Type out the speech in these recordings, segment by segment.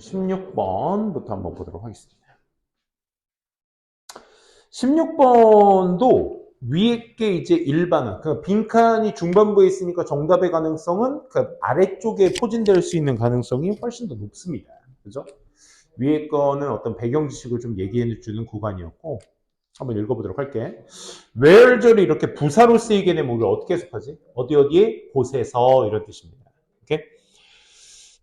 16번부터 한번 보도록 하겠습니다. 16번도 위에 게 이제 일반화, 그러니까 빈칸이 중반부에 있으니까 정답의 가능성은 그 아래쪽에 포진될 수 있는 가능성이 훨씬 더 높습니다. 그죠? 위에 거는 어떤 배경 지식을 좀 얘기해 주는 구간이었고, 한번 읽어보도록 할게. where절이 이렇게 부사로 쓰이게 되면 우리가 어떻게 해석하지? 어디에? 곳에서 이런 뜻입니다. 오케이?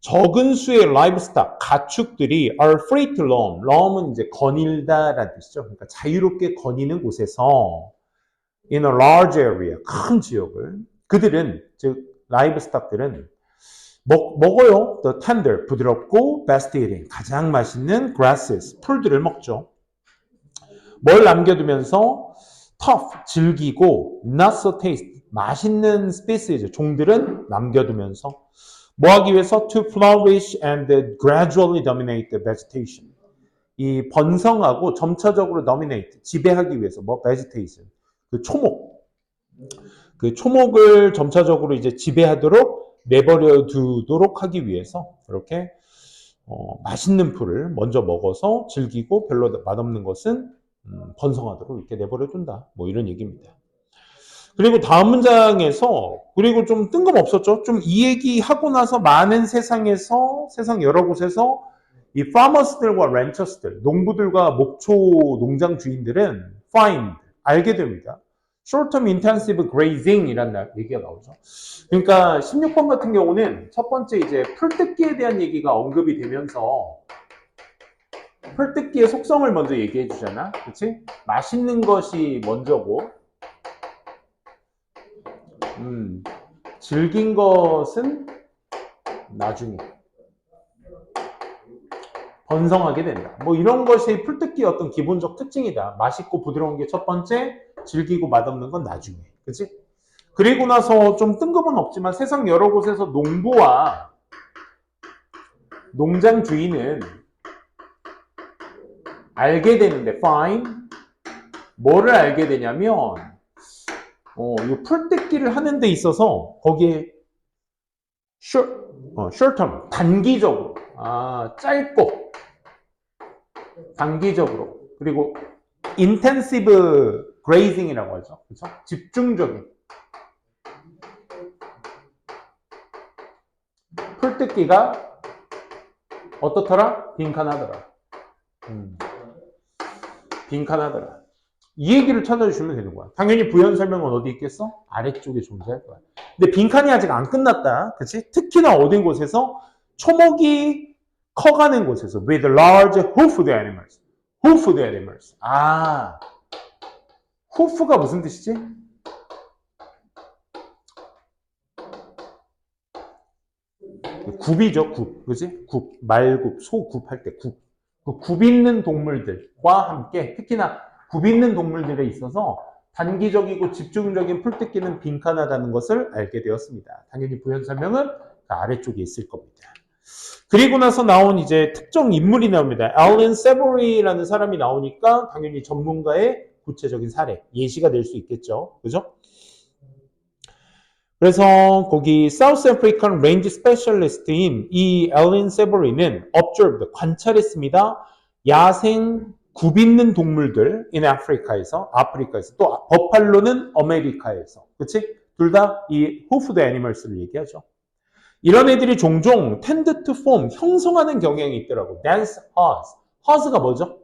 적은 수의 livestock, 가축들이 are free to roam. roam은 이제 거닐다라는 뜻이죠. 그러니까 자유롭게 거니는 곳에서 in a large area, 큰 지역을 그들은, 즉 livestock들은 먹어요. The tender, 부드럽고 best eating, 가장 맛있는 grasses, 풀들을 먹죠. 뭘 남겨두면서 tough, 질기고 not so tasty, 맛있는 species, 종들은 남겨두면서 뭐 하기 위해서? To flourish and gradually dominate the vegetation. 이 번성하고 점차적으로 dominate, 지배하기 위해서 뭐 vegetation, 그 초목, 그 초목을 점차적으로 이제 지배하도록 내버려 두도록 하기 위해서 이렇게 맛있는 풀을 먼저 먹어서 즐기고 별로 맛없는 것은 번성하도록 이렇게 내버려 둔다. 뭐 이런 얘기입니다. 그리고 다음 문장에서, 그리고 좀 뜬금없었죠? 좀 이 얘기 하고 나서 많은 세상 여러 곳에서 이 farmers들과 ranchers들, 농부들과 목초 농장 주인들은 find, 알게 됩니다. short-term intensive grazing이라는 얘기가 나오죠. 그러니까 16번 같은 경우는 첫 번째 이제 풀뜯기에 대한 얘기가 언급이 되면서 풀뜯기의 속성을 먼저 얘기해 주잖아. 그렇지? 맛있는 것이 먼저고, 질긴 것은 나중에 번성하게 된다. 뭐 이런 것이 풀뜯기의 어떤 기본적 특징이다. 맛있고 부드러운 게 첫 번째, 질기고 맛없는 건 나중에. 그치? 그리고 나서 좀 뜬금은 없지만 세상 여러 곳에서 농부와 농장 주인은 알게 되는데, find, 뭐를 알게 되냐면, 이 풀뜯기를 하는 데 있어서 거기에 short term, 단기적으로, 짧고 단기적으로, 그리고 intensive grazing이라고 하죠. 그렇죠? 집중적인 풀뜯기가 어떻더라? 빈칸하더라. 빈칸하더라. 이 얘기를 찾아주시면 되는 거야. 당연히 부연 설명은 어디 있겠어? 아래쪽에 존재할 거야. 근데 빈칸이 아직 안 끝났다. 그치? 특히나 어딘 곳에서 초목이 커가는 곳에서 with large hoofed animals. hoofed animals. hoof가 무슨 뜻이지? 굽이죠, 굽. 그치? 굽. 말굽, 소굽 할 때 굽. 그 굽 있는 동물들과 함께 특히나 굽 있는 동물들에 있어서 단기적이고 집중적인 풀뜯기는 빈칸하다는 것을 알게 되었습니다. 당연히 부연 설명은 그 아래쪽에 있을 겁니다. 그리고 나서 나온 이제 특정 인물이 나옵니다. 앨런 세버리라는 사람이 나오니까 당연히 전문가의 구체적인 사례, 예시가 될 수 있겠죠. 그죠? 그래서 거기 South African Range Specialist인 이 앨런 세버리는 observed, 관찰했습니다. 야생 굽 있는 동물들 in 아프리카에서 또 버팔로는 아메리카에서, 그치? 둘 다 이 hoofed animals를 얘기하죠. 이런 애들이 종종 tend to form, 형성하는 경향이 있더라고. dense herd. herd가 뭐죠?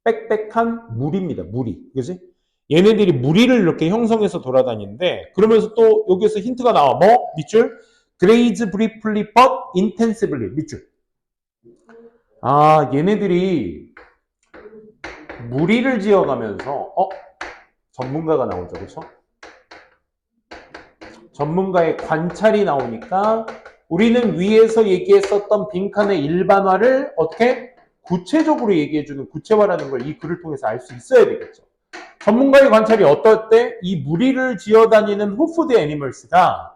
빽빽한 무리입니다. 무리. 그치? 얘네들이 무리를 이렇게 형성해서 돌아다니는데, 그러면서 또 여기서 힌트가 나와. 뭐? 밑줄? graze briefly but intensively. 밑줄. 얘네들이 무리를 지어가면서, 전문가가 나오죠. 그렇죠? 전문가의 관찰이 나오니까 우리는 위에서 얘기했었던 빈칸의 일반화를 어떻게 구체적으로 얘기해주는, 구체화라는 걸 이 글을 통해서 알 수 있어야 되겠죠. 전문가의 관찰이 어떨 때 이 무리를 지어다니는 hoofed animals가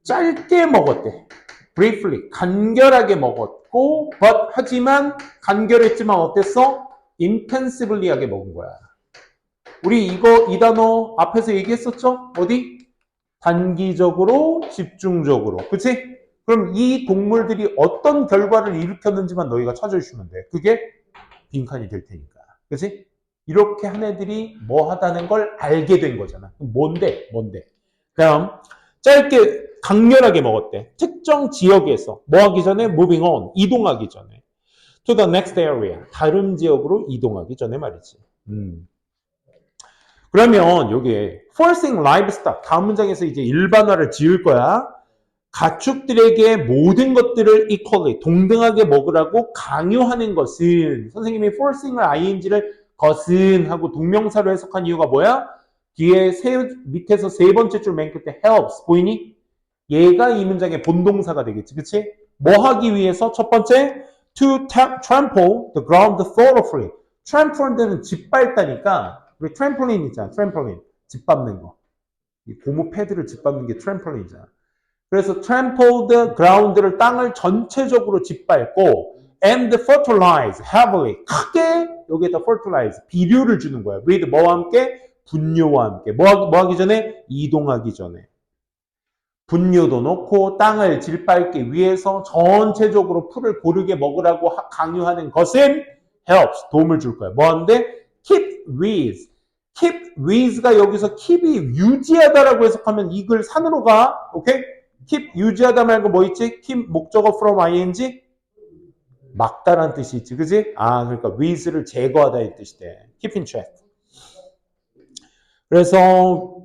짧게 먹었대. briefly, 간결하게 먹었고, 하지만 간결했지만 어땠어? intensively하게 먹은 거야. 우리 이 단어 앞에서 얘기했었죠? 어디? 단기적으로, 집중적으로. 그치? 그럼 이 동물들이 어떤 결과를 일으켰는지만 너희가 찾아주시면 돼. 그게 빈칸이 될 테니까. 그치? 이렇게 한 애들이 뭐 하다는 걸 알게 된 거잖아. 그럼 뭔데? 그럼 짧게 강렬하게 먹었대. 특정 지역에서 뭐 하기 전에 moving on, 이동하기 전에 to the next area, 다른 지역으로 이동하기 전에 말이지. 그러면 여기에 forcing livestock, 다음 문장에서 이제 일반화를 지을 거야. 가축들에게 모든 것들을 equally, 동등하게 먹으라고 강요하는 것은, 선생님이 forcing을 ing를 것은 하고 동명사로 해석한 이유가 뭐야? 뒤에 밑에서 세 번째 줄 맨 끝에 helps, 보이니? 얘가 이 문장의 본동사가 되겠지, 그치? 뭐 하기 위해서? 첫 번째, to trample the ground thoroughly. trample는 짓밟다니까, 우리 트램폴린 있잖아, 트램폴린. 짓밟는 거. 이 고무 패드를 짓밟는 게 트램폴린이잖아. 그래서 trample the ground를 땅을 전체적으로 짓밟고 and fertilize heavily, 크게 여기에다 fertilize, 비료를 주는 거야. with 뭐와 함께? 분뇨와 함께. 뭐 하기 전에? 이동하기 전에. 분뇨도 넣고 땅을 짓밟기 위해서 전체적으로 풀을 고르게 먹으라고 강요하는 것은 helps, 도움을 줄 거야. 뭐 하는데? keep with. keep with가 여기서 keep이 유지하다라고 해석하면 이 글 산으로 가. 오케이? keep 유지하다 말고 뭐 있지? keep 목적어 from ing? 막다란 뜻이 있지. 그지? 그러니까 with를 제거하다 이 뜻이 돼. keep in check. 그래서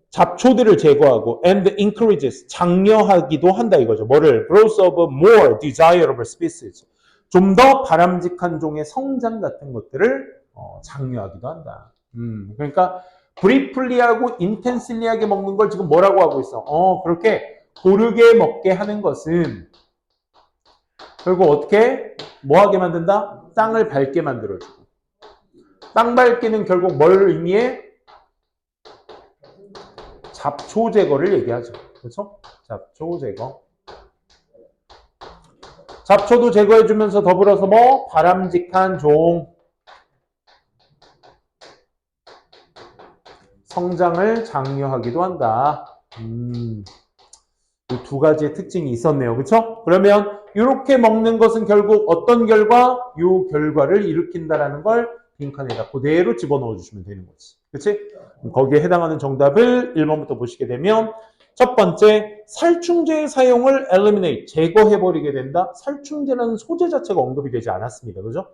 잡초들을 제거하고 and encourages, 장려하기도 한다 이거죠. 뭐를? growth of more desirable species. 좀 더 바람직한 종의 성장 같은 것들을 장려하기도 한다. 그러니까 브리플리하고 인텐슬리하게 먹는 걸 지금 뭐라고 하고 있어? 그렇게 고르게 먹게 하는 것은 결국 어떻게? 뭐하게 만든다? 땅을 밝게 만들어주고. 땅 밝기는 결국 뭘 의미해? 잡초 제거를 얘기하죠. 그렇죠? 잡초 제거. 잡초도 제거해주면서 더불어서 뭐? 바람직한 종. 성장을 장려하기도 한다. 이 두 가지의 특징이 있었네요. 그렇죠? 그러면 이렇게 먹는 것은 결국 어떤 결과? 이 결과를 일으킨다라는 걸 빈칸에다 그대로 집어넣어 주시면 되는 거지. 그렇지? 거기에 해당하는 정답을 1번부터 보시게 되면 첫 번째, 살충제의 사용을 eliminate, 제거해버리게 된다. 살충제라는 소재 자체가 언급이 되지 않았습니다. 그죠?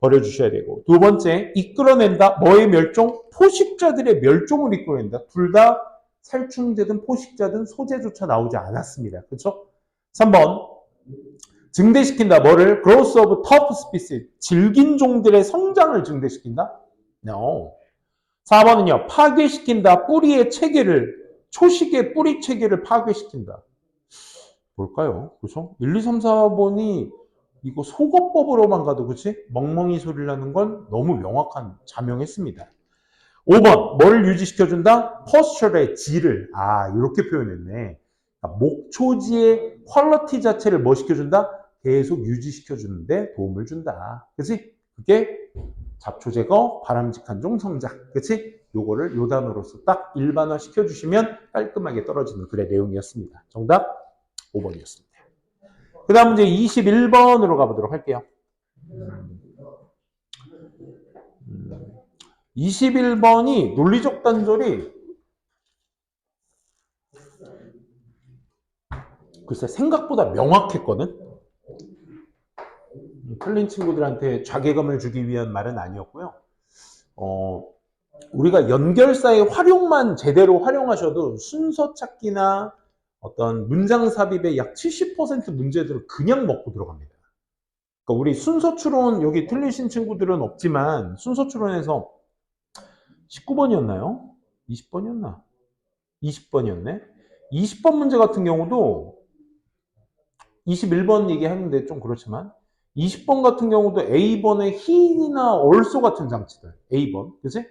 버려주셔야 되고. 두 번째, 이끌어낸다. 뭐의 멸종? 포식자들의 멸종을 이끌어낸다. 둘 다 살충제든 포식자든 소재조차 나오지 않았습니다. 그렇죠? 3번, 증대시킨다. 뭐를? growth of tough species, 질긴 종들의 성장을 증대시킨다? No. 4번은요, 파괴시킨다. 뿌리의 체계를, 초식의 뿌리 체계를 파괴시킨다. 뭘까요? 그렇죠? 1, 2, 3, 4번이 이거 속어법으로만 가도 그치? 멍멍이 소리를 하는 건 너무 명확한 자명했습니다. 5번, 뭐를 유지시켜준다? posture의 질을. 이렇게 표현했네. 목초지의 퀄리티 자체를 뭐 시켜준다? 계속 유지시켜주는데 도움을 준다. 그치? 그게 잡초 제거, 바람직한 종 성장. 그치? 요거를 요 단어로서 딱 일반화 시켜주시면 깔끔하게 떨어지는 글의 내용이었습니다. 정답 5번이었습니다. 그 다음 문제 21번으로 가보도록 할게요. 21번이 논리적 단절이 글쎄 생각보다 명확했거든. 틀린 친구들한테 자괴감을 주기 위한 말은 아니었고요. 우리가 연결사의 활용만 제대로 활용하셔도 순서 찾기나 어떤 문장 삽입의 약 70% 문제들을 그냥 먹고 들어갑니다. 그러니까 우리 순서 추론, 여기 틀리신 친구들은 없지만 순서 추론에서 19번이었나요? 20번이었나? 20번이었네. 20번 문제 같은 경우도 21번 얘기하는데 좀 그렇지만 20번 같은 경우도 A번에 he나 also 같은 장치들, A번, 그치?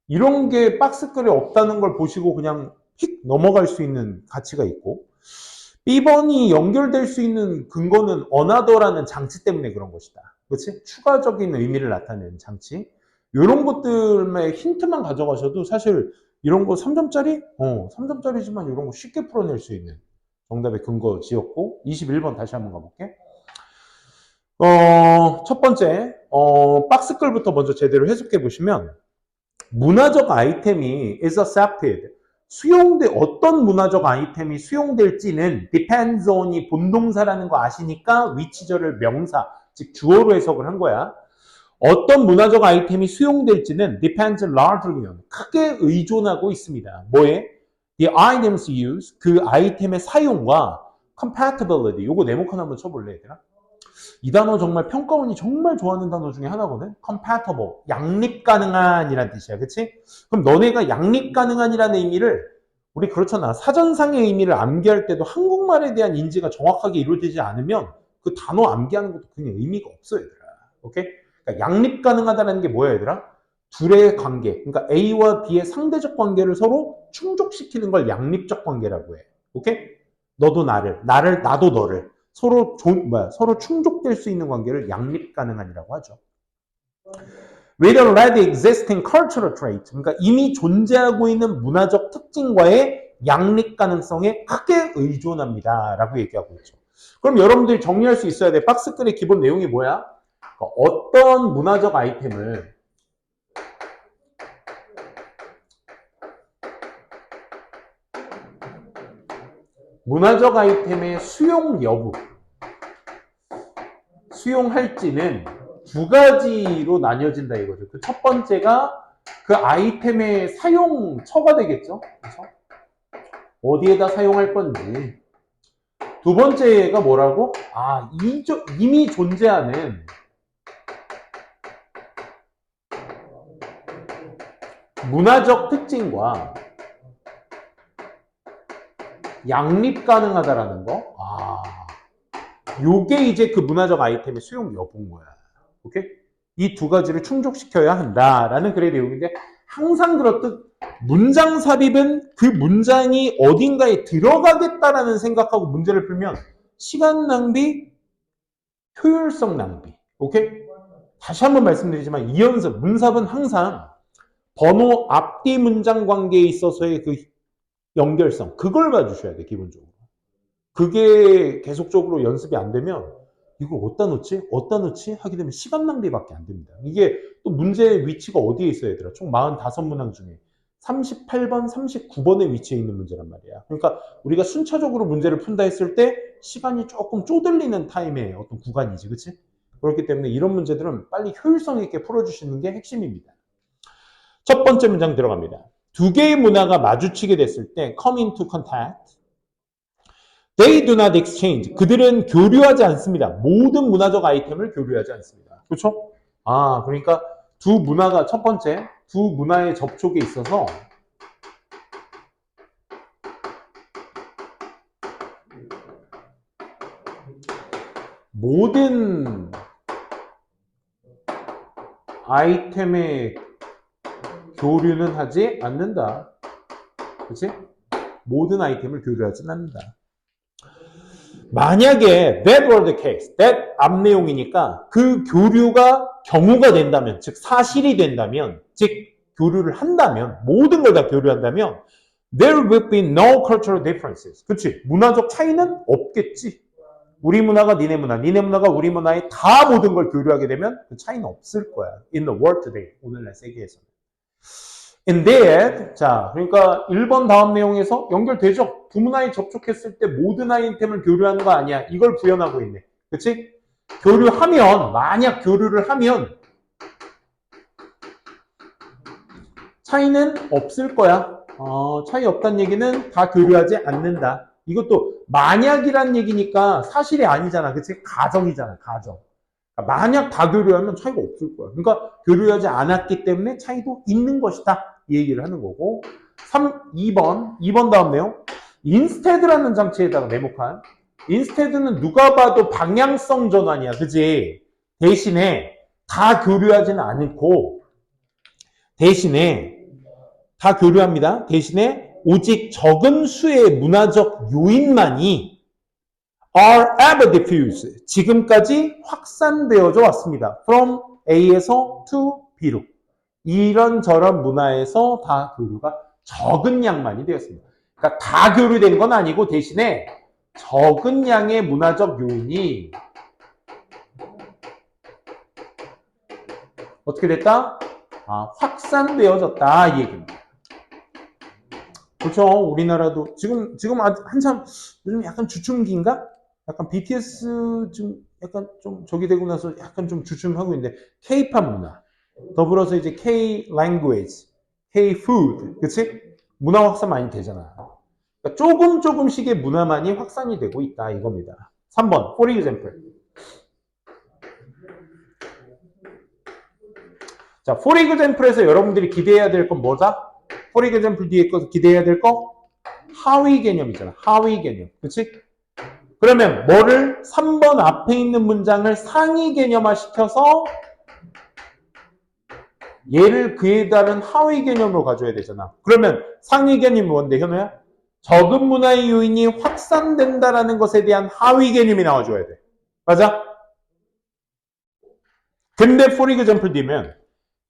이런 게 박스글에 없다는 걸 보시고 그냥 휙 넘어갈 수 있는 가치가 있고, B번이 연결될 수 있는 근거는 another라는 장치 때문에 그런 것이다. 그치? 추가적인 의미를 나타내는 장치. 이런 것들의 힌트만 가져가셔도 사실 이런 거 3점짜리? 3점짜리지만 이런 거 쉽게 풀어낼 수 있는 정답의 근거 지었고 21번 다시 한번 가볼게. 첫 번째 박스글부터 먼저 제대로 해석해 보시면 문화적 아이템이 is accepted 어떤 문화적 아이템이 수용될지는 depends on이 본동사라는 거 아시니까 위치절을 명사 즉 주어로 해석을 한 거야. 어떤 문화적 아이템이 수용될지는 depends largely on 크게 의존하고 있습니다. 뭐에? The items used 그 아이템의 사용과 compatibility 요거 네모칸 한번 쳐볼래 얘들아? 이 단어 정말 평가원이 정말 좋아하는 단어 중에 하나거든. compatible, 양립 가능한이란 뜻이야. 그치? 그럼 너네가 양립 가능한이라는 의미를 우리 그렇잖아. 사전상의 의미를 암기할 때도 한국말에 대한 인지가 정확하게 이루어지지 않으면 그 단어 암기하는 것도 그냥 의미가 없어 얘들아. 오케이? 그러니까 양립 가능하다는 게 뭐야 얘들아? 둘의 관계, 그러니까 A와 B의 상대적 관계를 서로 충족시키는 걸 양립적 관계라고 해. 오케이? 너도 나도 너를 서로 충족될 수 있는 관계를 양립 가능한이라고 하죠. With already existing cultural trait, 그러니까 이미 존재하고 있는 문화적 특징과의 양립 가능성에 크게 의존합니다라고 얘기하고 있죠. 그럼 여러분들이 정리할 수 있어야 돼. 박스글의 기본 내용이 뭐야? 어떤 문화적 아이템을 문화적 아이템의 수용 여부 수용할지는 두 가지로 나뉘어진다 이거죠. 그 첫 번째가 그 아이템의 사용처가 되겠죠. 그래서 어디에다 사용할 건지. 두 번째가 뭐라고? 이미 존재하는 문화적 특징과 양립 가능하다라는 거. 요게 이제 그 문화적 아이템의 수용 여부인 거야. 오케이? 이 두 가지를 충족시켜야 한다라는 글의 내용인데 항상 그렇듯 문장 삽입은 그 문장이 어딘가에 들어가겠다라는 생각하고 문제를 풀면 시간 낭비, 효율성 낭비. 오케이? 다시 한번 말씀드리지만 이연습, 문삽은 항상 번호 앞뒤 문장 관계에 있어서의 그 연결성, 그걸 봐주셔야 돼, 기본적으로. 그게 계속적으로 연습이 안 되면 이걸 어디다 넣지? 하게 되면 시간 낭비밖에 안 됩니다. 이게 또 문제의 위치가 어디에 있어야 되더라? 총 45문항 중에 38번, 39번의 위치에 있는 문제란 말이야. 그러니까 우리가 순차적으로 문제를 푼다 했을 때 시간이 조금 쪼들리는 타임의 어떤 구간이지, 그치? 그렇기 때문에 이런 문제들은 빨리 효율성 있게 풀어주시는 게 핵심입니다. 첫 번째 문장 들어갑니다. 두 개의 문화가 마주치게 됐을 때 come into contact They do not exchange. 그들은 교류하지 않습니다. 모든 문화적 아이템을 교류하지 않습니다. 그렇죠? 그러니까 두 문화가 첫 번째, 두 문화의 접촉에 있어서 모든 아이템의 교류는 하지 않는다. 그렇지? 모든 아이템을 교류하지는 않는다. 만약에 that were the case, that 앞 내용이니까 그 교류가 경우가 된다면, 즉 사실이 된다면, 즉 교류를 한다면, 모든 걸 다 교류한다면 there will be no cultural differences. 그치? 문화적 차이는 없겠지. 우리 문화가 니네 문화, 니네 문화가 우리 문화에 다 모든 걸 교류하게 되면 그 차이는 없을 거야. In the world today. 오늘날 세계에서는. Indeed, 자, 그러니까 1번 다음 내용에서 연결되죠? 두 문화에 접촉했을 때 모든 아이템을 교류하는 거 아니야. 이걸 구현하고 있네. 그치? 만약 교류를 하면 차이는 없을 거야. 차이 없다는 얘기는 다 교류하지 않는다. 이것도 만약이란 얘기니까 사실이 아니잖아. 그치? 가정이잖아. 가정. 만약 다 교류하면 차이가 없을 거야. 그러니까 교류하지 않았기 때문에 차이도 있는 것이다. 이 얘기를 하는 거고. 2번 다음 내용. instead라는 장치에다가 네모칸. instead는 누가 봐도 방향성 전환이야. 그지? 대신에 다 교류하지는 않고 대신에 다 교류합니다. 대신에 오직 적은 수의 문화적 요인만이 are ever diffused. 지금까지 확산되어져 왔습니다. From A에서 to B로. 이런저런 문화에서 다 교류가 적은 양만이 되었습니다. 그러니까 다 교류된 건 아니고 대신에 적은 양의 문화적 요인이 어떻게 됐다? 확산되어졌다 이 얘기입니다. 그렇죠. 우리나라도 지금 한참 요즘 약간 주춤기인가? 약간 BTS 좀 약간 좀 저기 되고 나서 약간 좀 주춤하고 있는데 K-팝 문화 더불어서 이제 K-language, K-food 그치? 문화 확산 많이 되잖아. 그러니까 조금씩의 문화만이 확산이 되고 있다 이겁니다. 3번 for example. 자, for example에서 여러분들이 기대해야 될 건 뭐다? for example 뒤에 거 기대해야 될 거? 하위 개념이잖아. 하위 개념. 그치? 그러면 뭐를 3번 앞에 있는 문장을 상위 개념화 시켜서 얘를 그에 따른 하위 개념으로 가져야 되잖아. 그러면 상위 개념이 뭔데, 현우야? 적은 문화의 요인이 확산된다라는 것에 대한 하위 개념이 나와줘야 돼. 맞아? 근데 for example 뒤면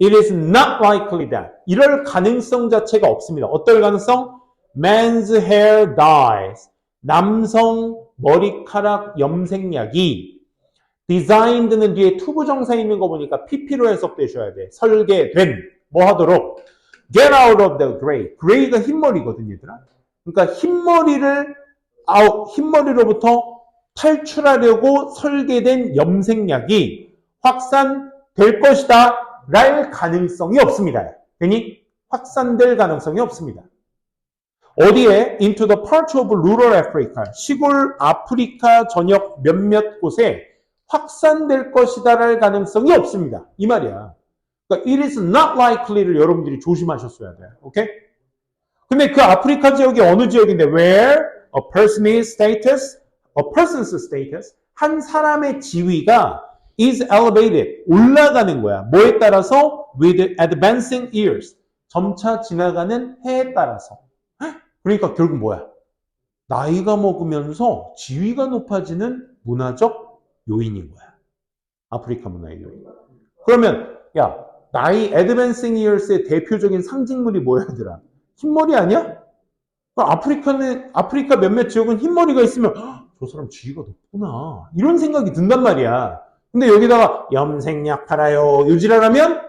it is not likely that 이럴 가능성 자체가 없습니다. 어떨 가능성? Man's hair dyes. 남성 머리카락 염색약이 designed는 뒤에 투부정사 있는 거 보니까 PP로 해석되셔야 돼. 설계된 뭐 하도록 get out of the gray. gray가 흰머리거든 얘들아. 그러니까 흰머리로부터 탈출하려고 설계된 염색약이 확산될 것이다 랄 가능성이 없습니다. 괜히 확산될 가능성이 없습니다. 어디에? Into the parts of rural Africa. 시골 아프리카 전역 몇몇 곳에 확산될 것이다 랄 가능성이 없습니다. 이 말이야. 그러니까 it is not likely를 여러분들이 조심하셨어야 돼요. 오케이? 근데 그 아프리카 지역이 어느 지역인데 where a person's status 한 사람의 지위가 is elevated 올라가는 거야. 뭐에 따라서? with advancing years 점차 지나가는 해에 따라서. 그러니까 결국 뭐야? 나이가 먹으면서 지위가 높아지는 문화적 요인인 거야. 아프리카 문화의 요인. 그러면 야 나이 advancing years의 대표적인 상징물이 뭐야 얘들아? 흰머리 아니야? 아프리카 몇몇 지역은 흰머리가 있으면 저 사람 지위가 높구나 이런 생각이 든단 말이야. 근데 여기다가 염색약 팔아요 요지랄하면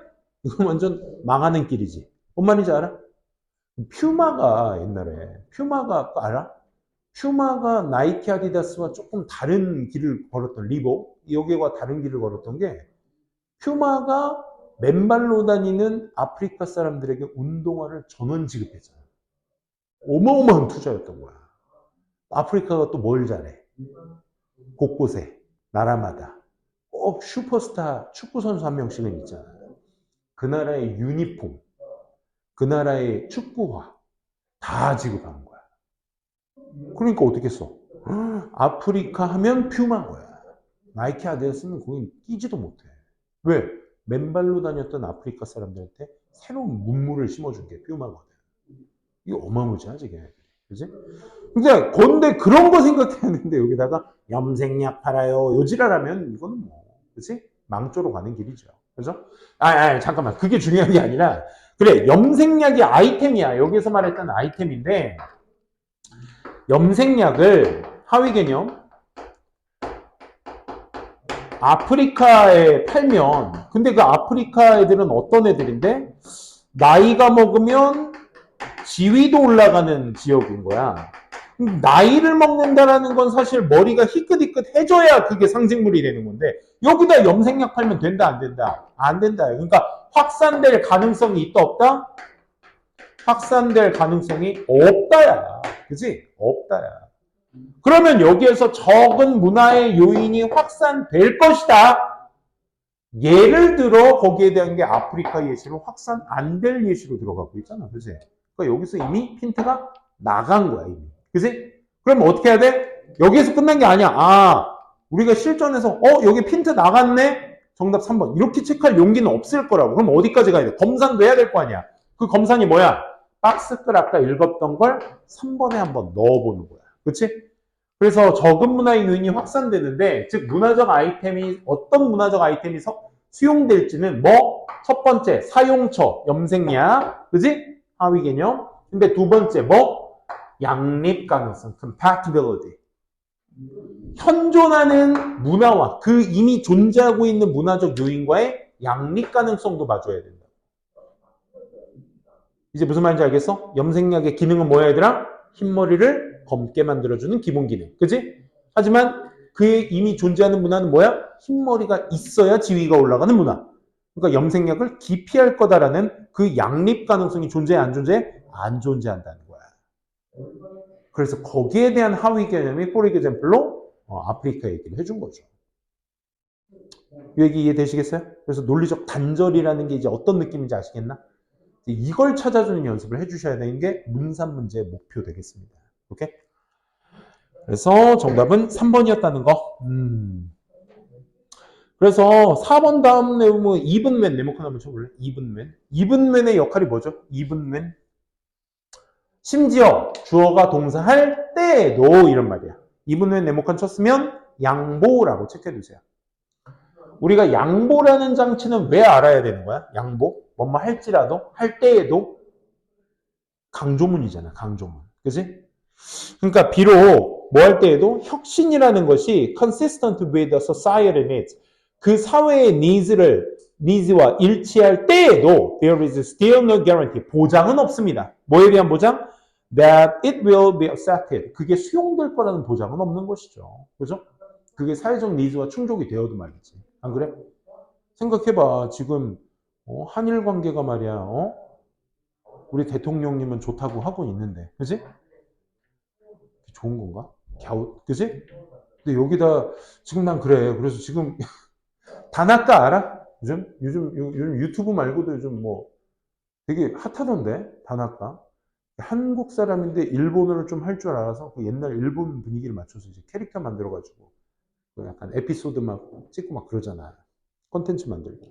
이건 완전 망하는 길이지. 뭔 말인지 알아? 퓨마가 옛날에 퓨마가 알아? 퓨마가 나이키 아디다스와 조금 다른 길을 걸었던 리복 여기와 다른 길을 걸었던 게 퓨마가 맨발로 다니는 아프리카 사람들에게 운동화를 전원 지급했잖아. 어마어마한 투자였던 거야. 아프리카가 또 뭘 잘해? 곳곳에 나라마다 꼭 슈퍼스타 축구선수 한 명씩은 있잖아. 그 나라의 유니폼, 그 나라의 축구화 다 지급하는 거야. 그러니까 어떻게 써? 아프리카 하면 퓨마인 거야. 나이키 아디다스는 거긴 끼지도 못해. 왜? 맨발로 다녔던 아프리카 사람들한테 새로운 문물을 심어준 게 퓨마거든. 이거 어마무지하지, 걔네들이. 그지? 근데 그런 거 생각했는데 여기다가 염색약 팔아요. 요지랄하면 이거는 뭐, 그지? 망조로 가는 길이죠. 그죠? 잠깐만. 그게 중요한 게 아니라, 그래, 염색약이 아이템이야. 여기서 말했던 아이템인데, 염색약을, 하위 개념, 아프리카에 팔면, 근데 그 아프리카 애들은 어떤 애들인데, 나이가 먹으면 지위도 올라가는 지역인 거야. 나이를 먹는다라는 건 사실 머리가 희끗희끗해져야 그게 상징물이 되는 건데 여기다 염색약 팔면 된다 안 된다? 안 된다. 그러니까 확산될 가능성이 있다 없다? 확산될 가능성이 없다야. 그지? 없다야. 그러면 여기에서 적은 문화의 요인이 확산될 것이다. 예를 들어 거기에 대한 게 아프리카 예시로 확산 안 될 예시로 들어가고 있잖아. 그지? 그러니까 여기서 이미 힌트가 나간 거야 이미. 그지? 그럼 어떻게 해야 돼? 여기에서 끝난 게 아니야. 우리가 실전에서 여기 핀트 나갔네? 정답 3번. 이렇게 체크할 용기는 없을 거라고. 그럼 어디까지 가야 돼? 검산도 해야 될 거 아니야. 그 검산이 뭐야? 박스글 아까 읽었던 걸 3번에 한번 넣어보는 거야. 그치? 그래서 적은 문화의 요인이 확산되는데 즉 문화적 아이템이 어떤 문화적 아이템이 수용될지는 뭐? 첫 번째 사용처, 염색약. 그지? 하위 개념. 근데 두 번째 뭐? 양립 가능성, compatibility. 현존하는 문화와 그 이미 존재하고 있는 문화적 요인과의 양립 가능성도 봐줘야 된다. 이제 무슨 말인지 알겠어? 염색약의 기능은 뭐야 얘들아? 흰머리를 검게 만들어주는 기본 기능. 그지? 하지만 그의 이미 존재하는 문화는 뭐야? 흰머리가 있어야 지위가 올라가는 문화. 그러니까 염색약을 기피할 거다라는 그 양립 가능성이 존재해 안 존재해? 안 존재한다는 거야. 그래서 거기에 대한 하위 개념이 for example로 아프리카 얘기를 해준 거죠. 이 얘기 이해되시겠어요? 그래서 논리적 단절이라는 게 이제 어떤 느낌인지 아시겠나? 이걸 찾아주는 연습을 해주셔야 되는 게 문산 문제의 목표 되겠습니다. 오케이? 그래서 정답은 3번이었다는 거. 그래서 4번 다음 내용은 이븐맨 네모칸 한번 쳐볼래? 이븐맨. 이븐맨의 역할이 뭐죠? 이븐맨. 심지어 주어가 동사할 때에도 이런 말이야. 이븐맨 네모칸 쳤으면 양보라고 체크해두세요. 우리가 양보라는 장치는 왜 알아야 되는 거야? 양보? 뭐뭐 할지라도 할 때에도 강조문이잖아. 강조문. 그지? 그러니까 비록 뭐 할 때에도 혁신이라는 것이 consistent with the society needs 그 사회의 needs와 일치할 때에도 there is still no guarantee 보장은 없습니다. 뭐에 대한 보장? that it will be accepted 그게 수용될 거라는 보장은 없는 것이죠. 그죠? 그게 사회적 니즈와 충족이 되어도 말이지. 안 그래? 생각해봐. 지금 한일 관계가 말이야. 우리 대통령님은 좋다고 하고 있는데, 그지? 좋은 건가? 그지? 근데 여기다 지금 난 그래. 그래서 지금 다나카 알아? 요즘 유튜브 말고도 요즘 뭐 되게 핫하던데 다나카. 한국 사람인데 일본어를 좀 할 줄 알아서 그 옛날 일본 분위기를 맞춰서 이제 캐릭터 만들어가지고 약간 에피소드 막 찍고 막 그러잖아. 콘텐츠 만들고.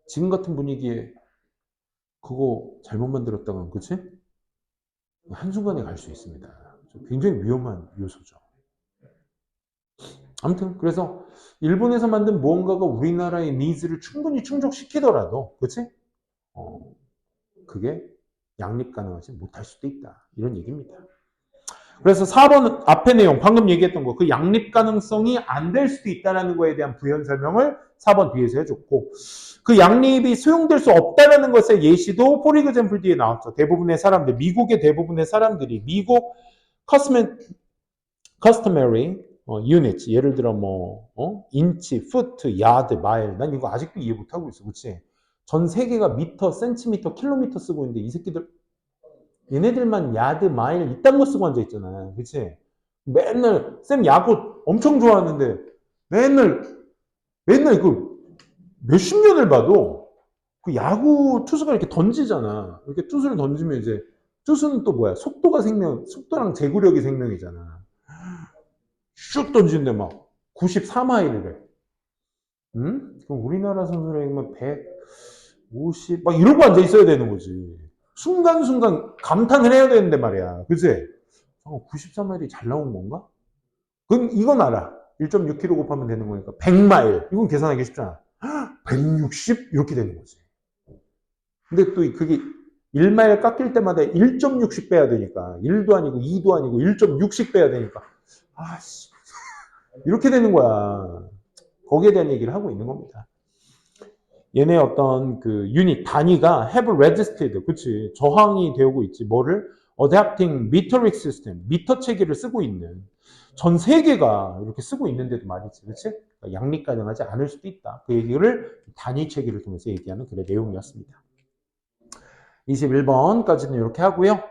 지금 같은 분위기에 그거 잘못 만들었다간 그치? 한순간에 갈 수 있습니다. 굉장히 위험한 요소죠. 아무튼 그래서 일본에서 만든 무언가가 우리나라의 니즈를 충분히 충족시키더라도 그치? 그게 양립 가능하지 못할 수도 있다. 이런 얘기입니다. 그래서 4번 앞의 내용 방금 얘기했던 거 그 양립 가능성이 안 될 수도 있다는 거에 대한 부연 설명을 4번 뒤에서 해줬고 그 양립이 수용될 수 없다는 것의 예시도 for example 뒤에 나왔죠. 대부분의 사람들 미국의 대부분의 사람들이 미국 customary units 예를 들어 뭐 인치, 푸트, 야드, 마일 난 이거 아직도 이해 못하고 있어. 그렇지? 전 세계가 미터, 센티미터, 킬로미터 쓰고 있는데 이 새끼들 얘네들만 야드, 마일 이딴 거 쓰고 앉아있잖아. 그치? 맨날 쌤 야구 엄청 좋아하는데 맨날 그 몇십 년을 봐도 그 야구 투수가 이렇게 던지잖아. 이렇게 투수를 던지면 이제 투수는 또 뭐야? 속도랑 제구력이 생명이잖아. 슉 던지는데 막 94마일을 해. 응? 그럼 우리나라 선수라면 150, 막 이러고 앉아 있어야 되는 거지. 순간순간 감탄을 해야 되는데 말이야. 그치? 94마일이 잘 나온 건가? 그럼 이건 알아. 1.6km 곱하면 되는 거니까 100마일. 이건 계산하기 쉽잖아. 160? 이렇게 되는 거지. 근데 또 그게 1마일 깎일 때마다 1.6씩 빼야 되니까 1도 아니고 2도 아니고 1.6씩 빼야 되니까 아씨 이렇게 되는 거야. 거기에 대한 얘기를 하고 있는 겁니다. 얘네 어떤 그 유닛 단위가 have registered 그치 저항이 되고 있지 뭐를 adapting metric system 미터 체계를 쓰고 있는 전 세계가 이렇게 쓰고 있는데도 말이지 그치 그러니까 양립 가능하지 않을 수도 있다 그 얘기를 단위 체계를 통해서 얘기하는 그런 내용이었습니다. 21번까지는 이렇게 하고요.